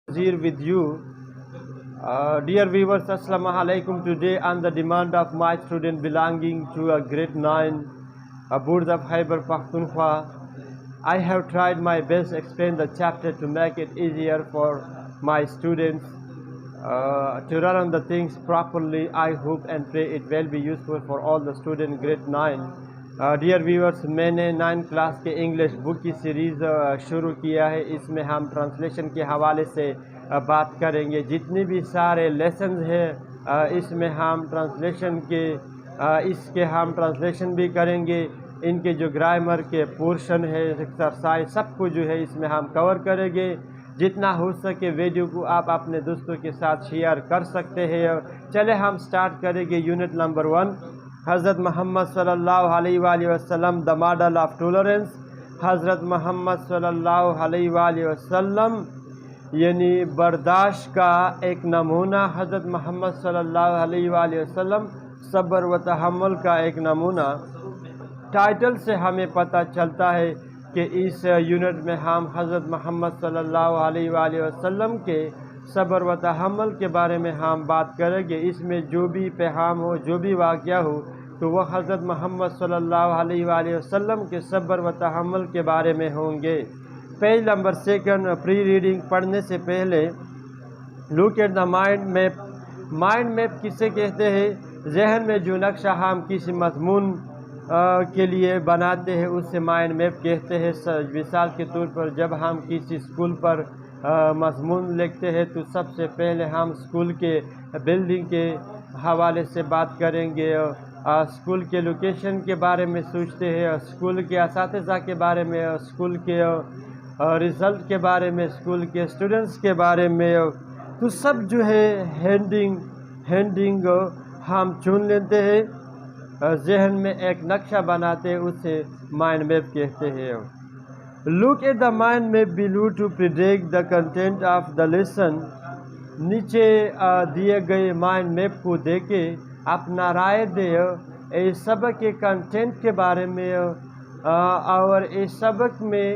Here with you. Dear viewers, Assalamu alaikum. Today, on the demand of my student belonging to a grade 9, Burj of Khyber Pakhtunkhwa, I have tried my best to explain the chapter to make it easier for my students to run on the things properly. I hope and pray it will be useful for all the students grade 9. Dear viewers, میں نے 9 class کے English book کی series شروع کیا ہے. اس میں ہم translation کے حوالے سے بات کریں گے. جتنے بھی سارے لیسنز ہیں اس میں ہم ٹرانسلیشن بھی کریں گے. ان کے جو گرامر کے پورشن ہے، ایکسرسائز، سب کو جو ہے اس میں ہم کور کریں گے. جتنا ہو سکے ویڈیو کو آپ اپنے دوستوں کے ساتھ شیئر کر سکتے ہیں. چلے ہم سٹارٹ کریں گے. یونٹ نمبر 1، حضرت محمد صلی اللہ علیہ وآلہ وسلم دا ماڈل آف ٹولرنس. حضرت محمد صلی اللہ علیہ وآلہ وسلم یعنی برداشت کا ایک نمونہ. حضرت محمد صلی اللہ علیہ وآلہ وسلم صبر و تحمل کا ایک نمونہ. ٹائٹل سے ہمیں پتہ چلتا ہے کہ اس یونٹ میں ہم حضرت محمد صلی اللہ علیہ وآلہ وسلم کے صبر و تحمل کے بارے میں ہم بات کریں گے. اس میں جو بھی پیغام ہو، جو بھی واقعہ ہو، تو وہ حضرت محمد صلی اللہ علیہ وآلہ وسلم کے صبر و تحمل کے بارے میں ہوں گے. پیج نمبر 2، پری ریڈنگ پڑھنے سے پہلے look at the mind map. Mind map کسے کہتے ہیں؟ ذہن میں جو نقشہ ہم کسی مضمون کے لیے بناتے ہیں اسے مائنڈ میپ کہتے ہیں. مثال کے طور پر جب ہم کسی اسکول پر مضمون لکھتے ہیں تو سب سے پہلے ہم اسکول کے بلڈنگ کے حوالے سے بات کریں گے، اسکول کے لوکیشن کے بارے میں سوچتے ہیں، اسکول کے اساتذہ کے بارے میں، اسکول کے رزلٹ کے بارے میں، اسکول کے اسٹوڈنٹس کے بارے میں. تو سب جو ہے ہینڈنگ ہم چن لیتے ہیں، ذہن میں ایک نقشہ بناتے ہیں، اسے مائنڈ میپ کہتے ہیں. Look at the mind map below to predict the content of the lesson. نیچے دیے گئے مائنڈ میپ کو دیکھے اپنا رائے دے اس سبق کے کنٹینٹ کے بارے میں اور اس سبق میں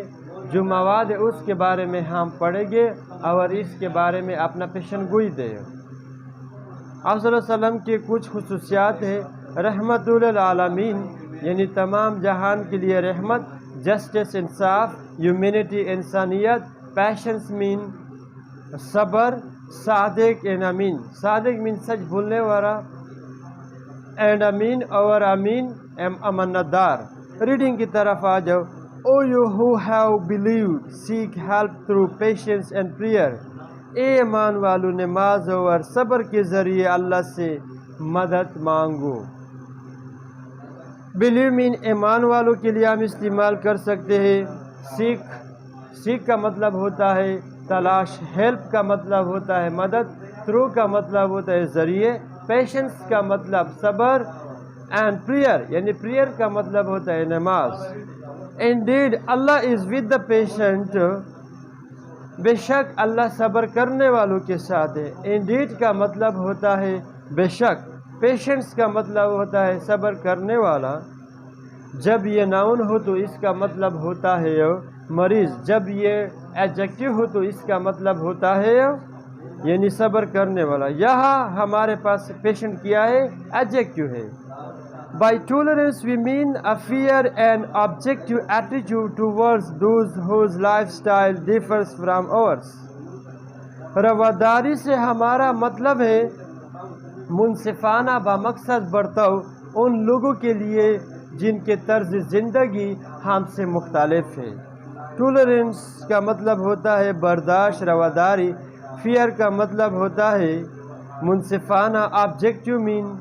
جو مواد ہے اس کے بارے میں ہم پڑھیں گے اور اس کے بارے میں اپنا پیشن گوئی دے. آپ صلی اللہ علیہ وسلم کی کچھ خصوصیات ہیں. رحمت للعالمین یعنی تمام جہان کے لیے رحمت. جسٹس انصاف، ہیومینٹی انسانیت. پیشنس مین صبر. صادق اینڈ امین، صادق مین سچ بولنے والا، اینڈ امین اور امین امانت دار. ریڈنگ کی طرف آ جاؤ. O you who have believed seek help through patience and prayer. اے ایمان والو، نماز اور صبر کے ذریعے اللہ سے مدد مانگو. بلیو مین ایمان والوں کے لیے ہم استعمال کر سکتے ہیں. سیکھ کا مطلب ہوتا ہے تلاش. ہیلپ کا مطلب ہوتا ہے مدد. تھرو کا مطلب ہوتا ہے ذریعے. پیشنس کا مطلب صبر. اینڈ پریئر یعنی پریئر کا مطلب ہوتا ہے نماز. Indeed Allah is with the patient. بے شک اللہ صبر کرنے والوں کے ساتھ ہے. انڈیڈ کا مطلب ہوتا ہے بے شک. پیشنس کا مطلب ہوتا ہے صبر کرنے والا. جب یہ ناؤن ہو تو اس کا مطلب ہوتا ہے مریض. جب یہ ایڈجیکٹو ہو تو اس کا مطلب ہوتا ہے یعنی صبر کرنے والا. یہاں ہمارے پاس پیشنٹ کیا ہے؟ ایڈجیکٹو ہے. By tolerance we mean a fair and objective attitude towards those whose lifestyle differs from ours. رواداری سے ہمارا مطلب ہے منصفانہ بامقصد برتاؤ ان لوگوں کے لیے جن کے طرز زندگی ہم سے مختلف ہے. ٹولرنس کا مطلب ہوتا ہے برداشت، رواداری. فیئر کا مطلب ہوتا ہے منصفانہ. آبجیکٹو مین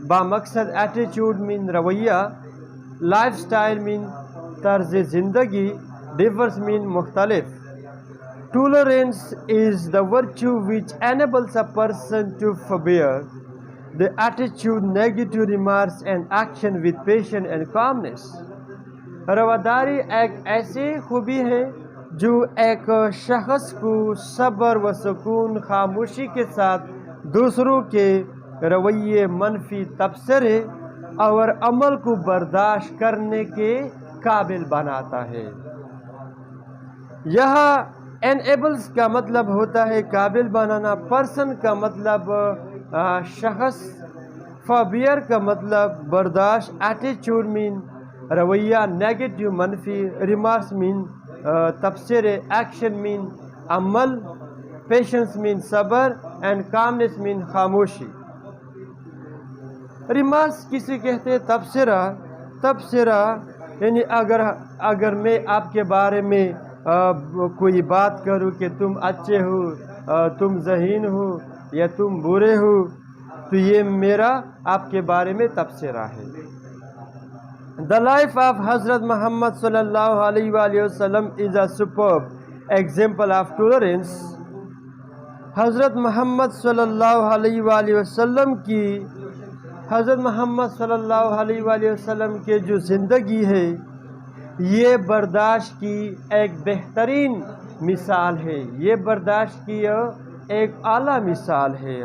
بامقصد. ایٹیچیوڈ مین رویہ. لائف سٹائل مین طرز زندگی. ڈیفرس مین مختلف. Tolerance is the virtue which enables a person to forbear the attitude, negative remarks and action with patience and calmness. رواداری ایک ایسی خوبی ہے جو ایک شخص کو صبر و سکون، خاموشی کے ساتھ دوسروں کے رویے، منفی تبصرے اور عمل کو برداشت کرنے کے قابل بناتا ہے. یہاں انیبلز کا مطلب ہوتا ہے قابل بنانا، پرسن کا مطلب شخص، فابیئر کا مطلب برداشت، ایٹیچیوڈ مین رویہ، نیگیٹو منفی، ریمارکس مین تبصرے، ایکشن مین عمل، پیشنس مین صبر، اینڈ کامنس مین خاموشی۔ ریمارکس کسی کہتے ہیں تبصرہ یعنی اگر میں آپ کے بارے میں کوئی بات کروں کہ تم اچھے ہو، تم ذہین ہو یا تم برے ہو، تو یہ میرا آپ کے بارے میں تبصرہ ہے۔ The life of حضرت محمد صلی اللہ علیہ وآلہ وسلم is a superb example of tolerance۔ حضرت محمد صلی اللہ علیہ وآلہ وسلم کی کی جو زندگی ہے یہ برداشت کی ایک بہترین مثال ہے، یہ برداشت کی ایک اعلیٰ مثال ہے۔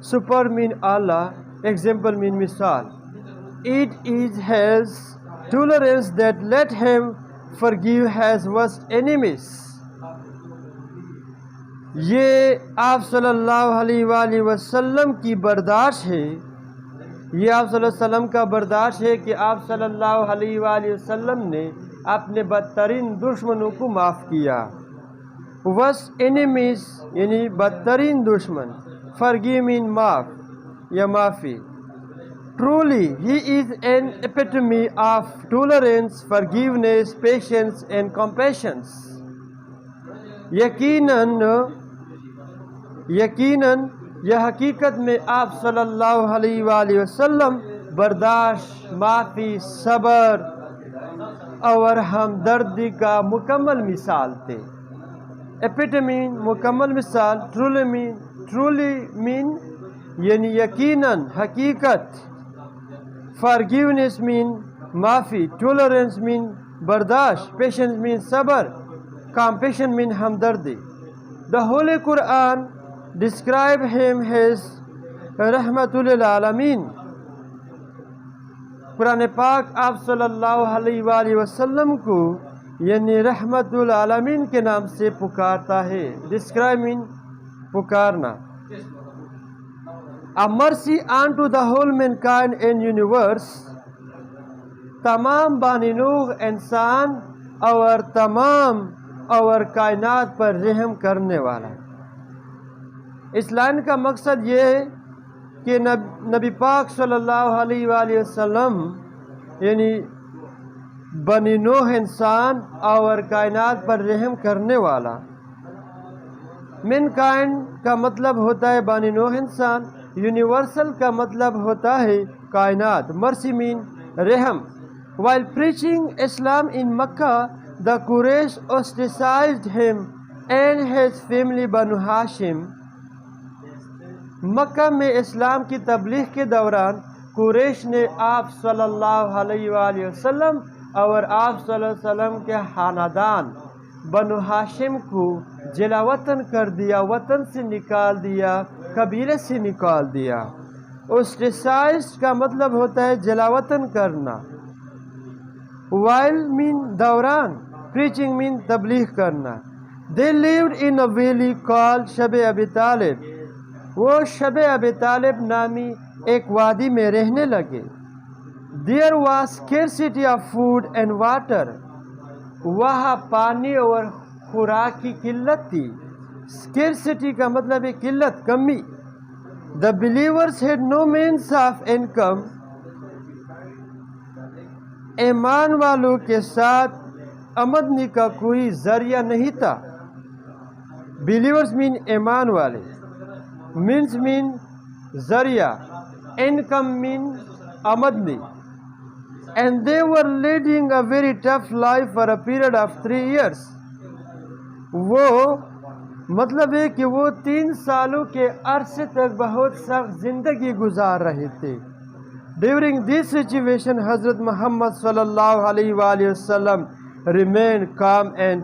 سپر مین اعلیٰ، ایگزامپل مین مثال۔ It is his tolerance that let him forgive his worst enemies۔ یہ آپ صلی اللہ علیہ وآلہ وسلم کی برداشت ہے، یہ آپ صلی اللہ علیہ وسلم کا برداشت ہے کہ آپ صلی اللہ علیہ وآلہ وسلم نے اپنے بدترین دشمنوں کو معاف کیا۔ worst enemies یعنی بدترین دشمن، forgive mean معاف یا معافی۔ Truly, he is an epitome of tolerance, forgiveness, patience and compassion۔ یقیناً یہ حقیقت میں آپ صلی اللہ علیہ وآلہ وسلم برداشت، معافی، صبر اور ہمدردی کا مکمل مثال تھے۔ ایپیٹمی مکمل مثال، ٹرولی مین یعنی یقیناً حقیقت، forgiveness مین معافی، tolerance مین برداشت، patience مین صبر، compassion مین ہمدردی۔ The Holy Quran describe him as رحمت للعالمین۔ قرآن پاک آپ صلی اللہ علیہ وآلہ وسلم کو یعنی رحمت العالمین کے نام سے پکارتا ہے۔ describe مین پکارنا۔ A mercy unto the whole mankind and universe، تمام بانی نوع انسان اور کائنات پر رحم کرنے والا۔ اس لائن کا مقصد یہ ہے کہ نبی پاک صلی اللہ علیہ وآلہ وسلم یعنی بنی نوع انسان اور کائنات پر رحم کرنے والا۔ مین کائنڈ کا مطلب ہوتا ہے بنی نوع انسان، یونیورسل کا مطلب ہوتا ہے کائنات، مرسی مین رحم۔ While preaching Islam in Makkah, the Quraysh ostracized him and his family Banu Hashim۔ مکہ میں اسلام کی تبلیغ کے دوران قریش نے آپ صلی اللہ علیہ وآلہ وسلم اور آپ صلی اللہ علیہ وسلم کے خاندان بنو ہاشم کو جلا وطن کر دیا، وطن سے نکال دیا، قبیلے سے نکال دیا۔ ostracized کا مطلب ہوتا ہے جلا وطن کرنا۔ while مین دوران، preaching مین تبلیغ کرنا۔ they lived in a valley called شب ابی طالب۔ وہ شب ابی طالب نامی ایک وادی میں رہنے لگے۔ there was scarcity of food and water۔ وہاں پانی اور خوراک کی قلت تھی۔ scarcity کا مطلب ہے قلت، کمی۔ the believers had no means of income۔ ایمان والوں کے ساتھ آمدنی کا کوئی ذریعہ نہیں تھا۔ believers مین ایمان والے، means مین ذریعہ، income مین آمدنی۔ and they were leading a very tough life for a period of 3 years۔ وہ مطلب ہے کہ وہ 3 سالوں کے عرصے تک بہت سخت زندگی گزار رہے تھے۔ During this situation, حضرت محمد صلی اللہ علیہ وآلہ وسلم remained calm and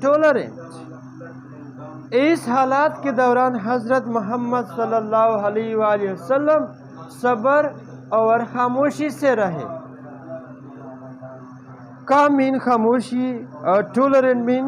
tolerant۔ اس حالات کے دوران حضرت محمد صلی اللہ علیہ وآلہ وسلم صبر اور خاموشی سے رہے۔ calm mean خاموشی اور tolerant mean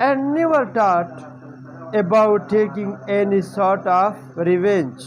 and never taught about taking any sort of revenge.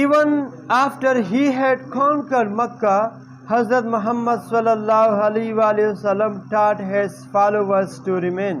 Even after he had conquered Makkah, Hazrat Muhammad sallallahu alaihi wasallam taught his followers to remain.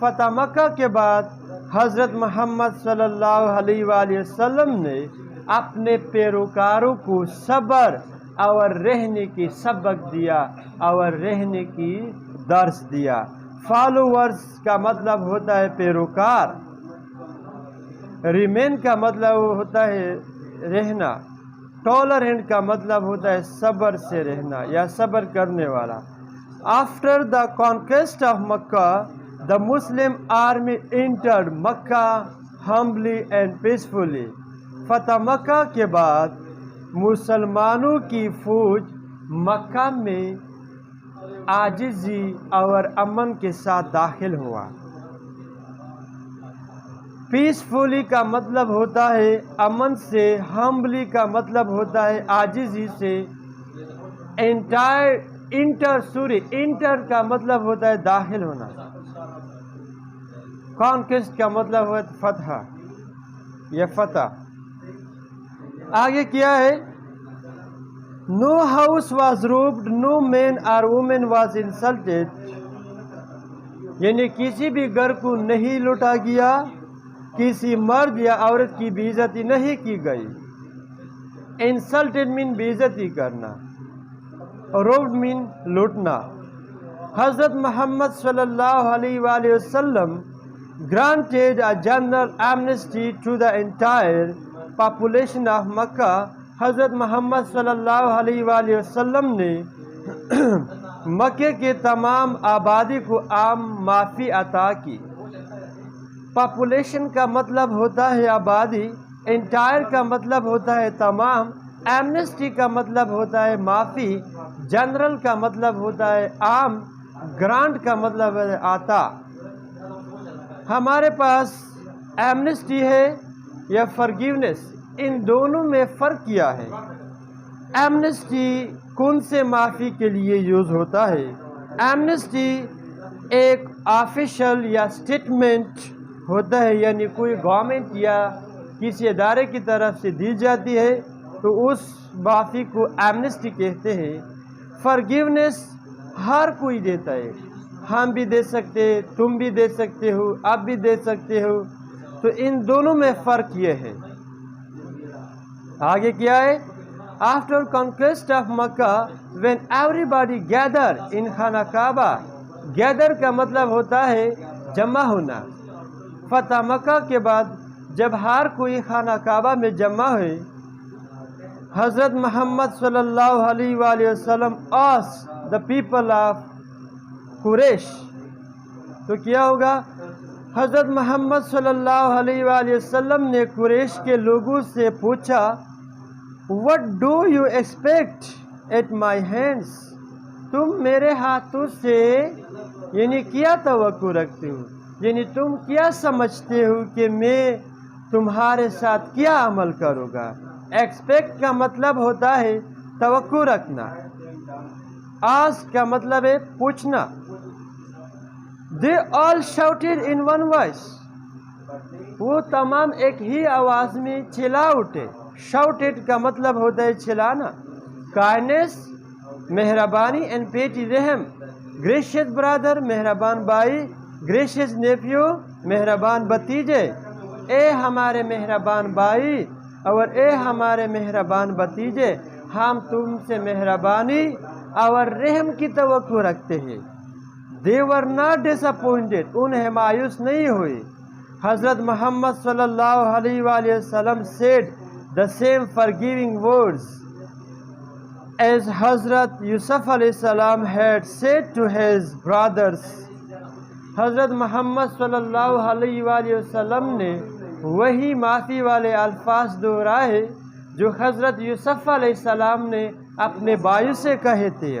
فتح مکہ کے بعد حضرت محمد صلی اللہ علیہ وآلہ وسلم نے اپنے پیروکاروں کو صبر اور رہنے کی سبق دیا اور رہنے کی درس دیا. فالوورز کا مطلب ہوتا ہے پیروکار. ریمین کا مطلب ہوتا ہے رہنا. ٹالرنٹ کا مطلب ہوتا ہے صبر سے رہنا یا صبر کرنے والا. After the conquest of Makkah, the Muslim army entered Makkah humbly and peacefully. فتح مکہ کے بعد مسلمانوں کی فوج مکہ میں عاجزی اور امن کے ساتھ داخل ہوا. پیسفلی کا مطلب ہوتا ہے امن سے. ہمبلی کا مطلب ہوتا ہے عاجزی سے. انٹر کا مطلب ہوتا ہے داخل ہونا. کانکسٹ کا مطلب ہوتا ہے فتح یا فتح. آگے کیا ہے؟ No house was robbed, no man or woman was insulted. یعنی کسی بھی گھر کو نہیں لوٹا گیا, کسی مرد یا عورت کی بے عزتی نہیں کی گئی. انسلٹڈ مین بے عزتی کرنا, روبڈ مین لوٹنا. حضرت محمد صلی اللہ علیہ وآلہ وسلم granted a general amnesty to the entire population of Makkah. حضرت محمد صلی اللہ علیہ وآلہ وسلم نے مکے کے تمام آبادی کو عام معافی عطا کی. پاپولیشن کا مطلب ہوتا ہے آبادی. انٹائر کا مطلب ہوتا ہے تمام. ایمنسٹی کا مطلب ہوتا ہے معافی. جنرل کا مطلب ہوتا ہے عام. گرانٹ کا مطلب ہے عطا. ہمارے پاس ایمنسٹی ہے یا فرگیونیس, ان دونوں میں فرق کیا ہے؟ ایمنسٹی کون سے معافی کے لیے یوز ہوتا ہے؟ ایمنسٹی ایک آفیشل یا سٹیٹمنٹ ہوتا ہے, یعنی کوئی گورنمنٹ یا کسی ادارے کی طرف سے دی جاتی ہے تو اس معافی کو ایمنسٹی کہتے ہیں. فرگیونیس ہر کوئی دیتا ہے. ہم بھی دے سکتے, تم بھی دے سکتے ہو, آپ بھی دے سکتے ہو. تو ان دونوں میں فرق یہ ہے. آگے کیا ہے؟ After conquest of Mecca when everybody gather in Khana Kaaba. گیدر کا مطلب ہوتا ہے جمع ہونا. فتح مکہ کے بعد جب ہر کوئی خانہ کعبہ میں جمع ہوئے, حضرت محمد صلی اللہ علیہ وآلہ وسلم asked the people of قریش. تو کیا ہوگا؟ حضرت محمد صلی اللہ علیہ وآلہ وسلم نے قریش کے لوگوں سے پوچھا, What do you expect at my hands? تم میرے ہاتھوں سے یعنی کیا توقع رکھتے ہو, یعنی تم کیا سمجھتے ہو کہ میں تمہارے ساتھ کیا عمل کروں گا. ایکسپیکٹ کا مطلب ہوتا ہے توقع رکھنا. آسک کا مطلب ہے پوچھنا. They all shouted in one voice. وہ تمام ایک ہی آواز میں چلا اٹھے. shouted کا مطلب ہوتا ہے چلانا. kindness مہربانی, and pity رحم. gracious brother مہربان بھائی, gracious nephew مہربان بھتیجے. اے ہمارے مہربان بھائی اور اے ہمارے مہربان بھتیجے, ہم تم سے مہربانی اور رحم کی توقع رکھتے ہیں. They were not disappointed. انہیں مایوس نہیں ہوئی. حضرت محمد صلی اللہ علیہ وآلہ وسلم said the same forgiving words as Hazrat Yusuf علیہ السلام had said to his brothers. حضرت محمد صلی اللہ علیہ وآلہ وسلم نے وہی معافی والے الفاظ دہرائے جو حضرت یوسف علیہ السلام نے اپنے بھائیوں سے کہے تھے.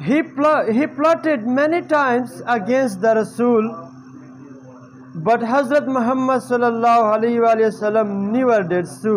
he plotted many times against the Rasul, but Hazrat Muhammad sallallahu alaihi wasallam never did so।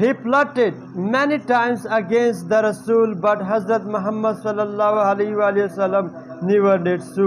He plotted many times against the Rasul, but Hazrat Muhammad sallallahu alaihi wasallam never did so।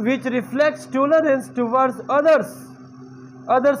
which reflects tolerance towards others। others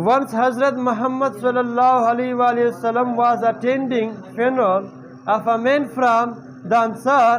Once Hazrat Muhammad sallallahu alaihi wasallam was attending funeral of a man from the Ansar।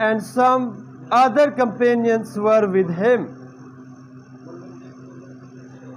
and some other companions were with him।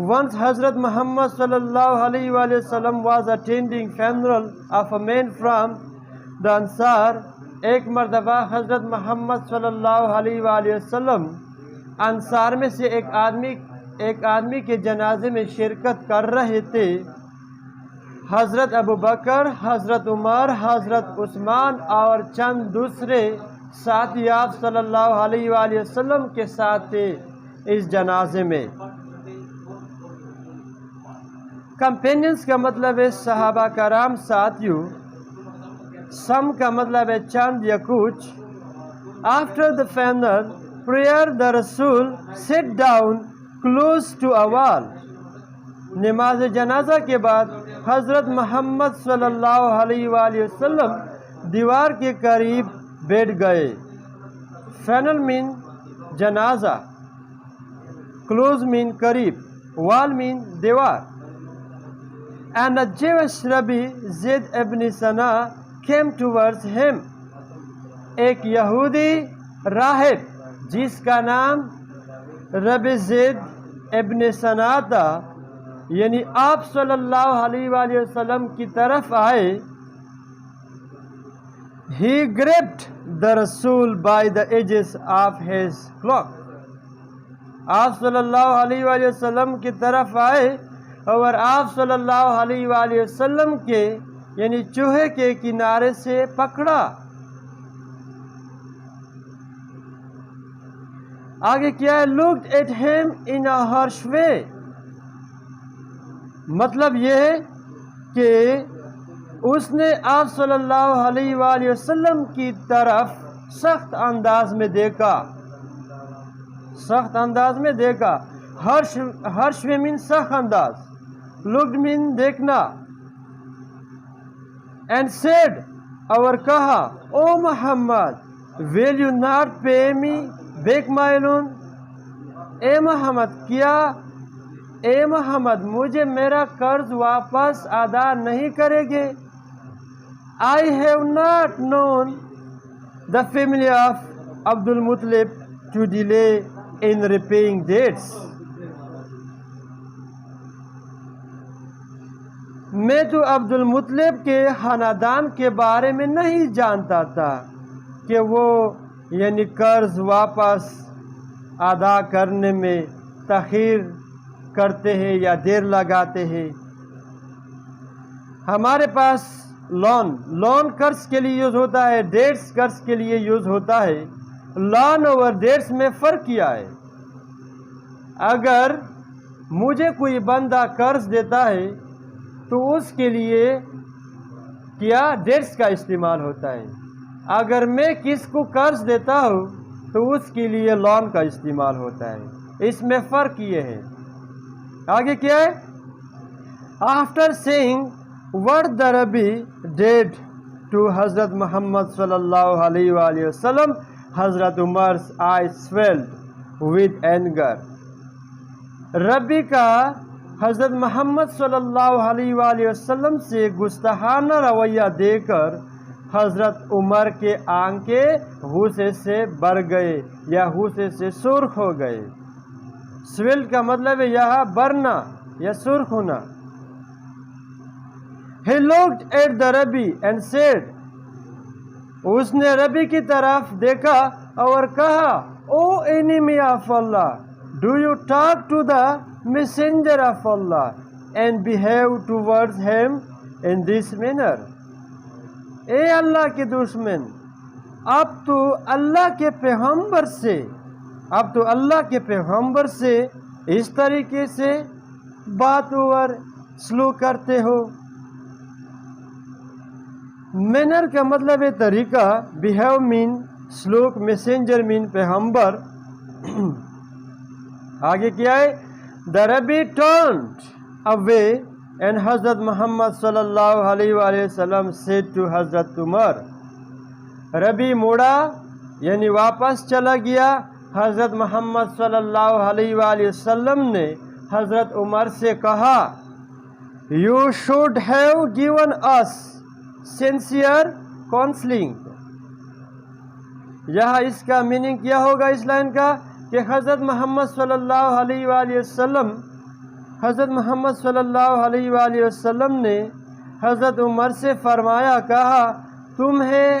Once Hazrat Muhammad sallallahu alaihi wasallam was attending funeral of a man from the Ansar। ایک مرتبہ حضرت محمد صلی اللہ علیہ وآلہ وسلم انصار میں سے ایک آدمی کے جنازے میں شرکت کر رہے تھے۔ حضرت ابو بکر، حضرت عمر، حضرت عثمان اور چند دوسرے ساتھی آپ صلی اللہ علیہ وآلہ وسلم کے ساتھ تھے اس جنازے میں۔ کمپینینز کا مطلب ہے صحابہ کرام، ساتھیوں۔ سم کا مطلب ہے چند یا کچھ۔ After the funeral prayer, the Rasul sat down close to a wall. نماز جنازہ کے بعد حضرت محمد صلی اللہ علیہ وآلہ وسلم دیوار کے قریب بیٹھ گئے۔ فینل مین جنازہ، کلوز مین قریب، وال مین دیوار۔ And a Jewish Rabbi Zayd ibn Sana came towards him. ایک یہودی راہب جس کا نام ربی زید ابن سنا تھا، یعنی آپ صلی اللہ علیہ وآلہ وسلم کی طرف آئے۔ He gripped the Rasul by the edges of his cloak. آپ صلی اللہ علیہ وآلہ وسلم کی طرف آئے اور آپ صلی اللہ علیہ وآلہ وسلم کے یعنی چوہے کے کنارے سے پکڑا۔ آگے کیا ہے؟ looked at him in a harsh way. مطلب یہ ہے کہ اس نے آپ صلی اللہ علیہ وآلہ وسلم کی طرف سخت انداز میں دیکھا، سخت انداز میں دیکھا۔ ہرش میں مین سخت انداز، looked مین دیکھنا۔ and said اور کہا، او محمد will you not pay me back my loan. اے محمد کیا اے محمد مجھے میرا قرض واپس ادا نہیں کرے گے؟ I have not known the family of Abdul Muttalib to delay in repaying debts. میں تو عبد المطلب کے خاندان کے بارے میں نہیں جانتا تھا کہ وہ یعنی قرض واپس ادا کرنے میں تاخیر کرتے ہیں یا دیر لگاتے ہیں۔ ہمارے پاس لون قرض کے لیے یوز ہوتا ہے، ڈیٹس قرض کے لیے یوز ہوتا ہے۔ لون اور ڈیٹس میں فرق کیا ہے؟ اگر مجھے کوئی بندہ قرض دیتا ہے تو اس کے لیے کیا ڈیٹس کا استعمال ہوتا ہے، اگر میں کس کو قرض دیتا ہوں تو اس کے لیے لون کا استعمال ہوتا ہے۔ اس میں فرق یہ ہے۔ آگے کیا ہے؟ After seeing what the Rabbi did to حضرت محمد صلی اللہ علیہ وآلہ وسلم, حضرت عمر's eyes swelled with anger. ربی کا حضرت محمد صلی اللہ علیہ وآلہ وسلم سے گستاخانہ رویہ دے کر حضرت عمر کے آنکھیں غصے سے بھر گئے یا غصے سے سرخ ہو گئے. سویل کا مطلب ہے یہاں برنا یا سرخ ہونا. He looked at the Rabbi and said, اس نے ربی کی طرف دیکھا اور کہا, O enemy of Allah, do you talk to the messenger of Allah and behave towards him in this manner? اے اللہ کے دشمن, اب تو اللہ کے پیغمبر سے اس طریقے سے بات اور سلوک کرتے ہو. مینر کا مطلب ہے طریقہ, بیہیو مین سلوک, میسنجر مین پیغمبر. آگے کیا ہے؟ The Rabbi turned away and حضرت محمد صلی اللہ علیہ وآلہ وسلم said to حضرت عمر. ربی موڑا یعنی واپس چلا گیا. حضرت محمد صلی اللہ علیہ وآلہ وسلم نے حضرت عمر سے کہا, You should have given us sincere counseling. یہاں اس کا میننگ کیا ہوگا اس لائن کا کہ حضرت محمد صلی اللہ علیہ وآلہ وسلم نے حضرت عمر سے فرمایا, کہا, تمہیں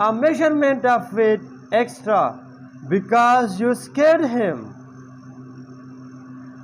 a measurement of it extra, because you scared him,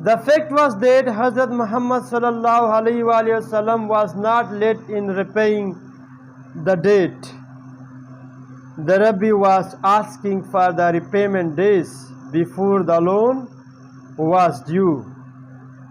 The fact was that Hazrat Muhammad sallallahu alaihi wasallam was not late in repaying the debt. The Rabbi was asking for the repayment days before the loan was due.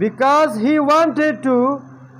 Because he wanted to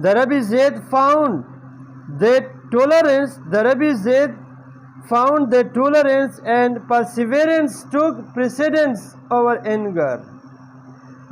The Rabbi Zaid found that tolerance, the Rabbi Zaid found that tolerance and perseverance took precedence over anger.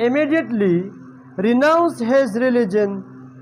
immediately renounced his religion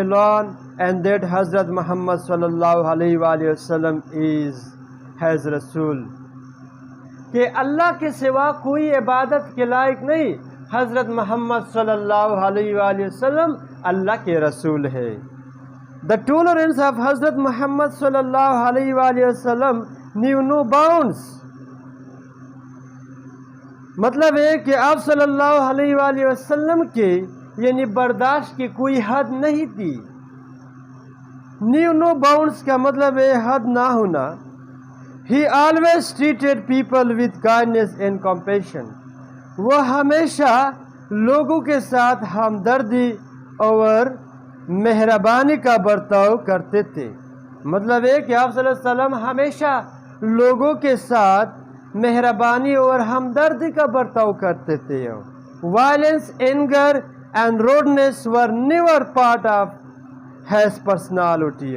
alone and that Hazrat Muhammad sallallahu alaihi wasallam has Rasul. کہ اللہ کے سوا کوئی عبادت کے لائق نہیں، حضرت محمد صلی اللہ علیہ وآلہ وسلم اللہ کے رسول ہے. The tolerance of Hazrat Muhammad صلی اللہ علیہ وآلہ وسلم knew no bounds. مطلب ہے کہ آپ صلی اللہ علیہ وآلہ وسلم کے یعنی برداشت کی کوئی حد نہیں تھی. Knew no bounds کا مطلب ہے حد نہ ہونا. He always treated people with kindness and compassion. وہ ہمیشہ لوگوں کے ساتھ ہمدردی اور مہربانی کا برتاؤ کرتے تھے. مطلب ہے کہ آپ صلی اللہ علیہ وسلم ہمیشہ لوگوں کے ساتھ مہربانی اور ہمدردی کا برتاؤ کرتے تھے. Violence, anger and rudeness were never part of his personality.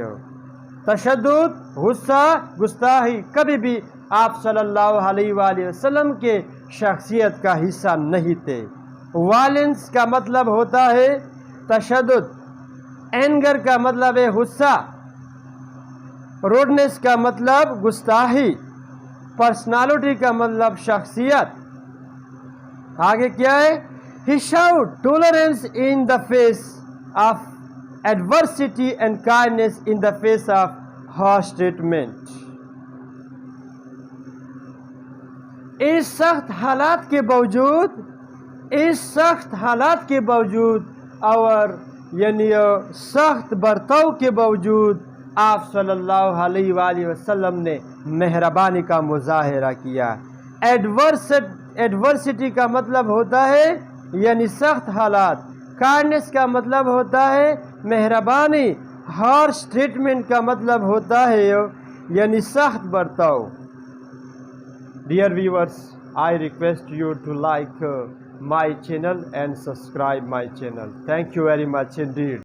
تشدد، غصہ، گستاخی کبھی بھی آپ صلی اللہ علیہ وآلہ وسلم کے شخصیت کا حصہ نہیں تھے. وائلنس کا مطلب ہوتا ہے تشدد، اینگر کا مطلب ہے غصہ، روڈنس کا مطلب گستاخی، پرسنالٹی کا مطلب شخصیت. آگے کیا ہے؟ He showed tolerance in the face of adversity and kindness in the face of harsh treatment. اس سخت حالات کے باوجود اور یعنی سخت برتاؤ کے باوجود آپ صلی اللہ علیہ وآلہ وسلم نے مہربانی کا مظاہرہ کیا. ایڈورسٹی کا مطلب ہوتا ہے یعنی سخت حالات، کائنڈنس کا مطلب ہوتا ہے مہربانی، ہارش ٹریٹمنٹ کا مطلب ہوتا ہے یعنی سخت برتاؤ. Dear viewers, I request you to like my channel and subscribe my channel. Thank you very much indeed.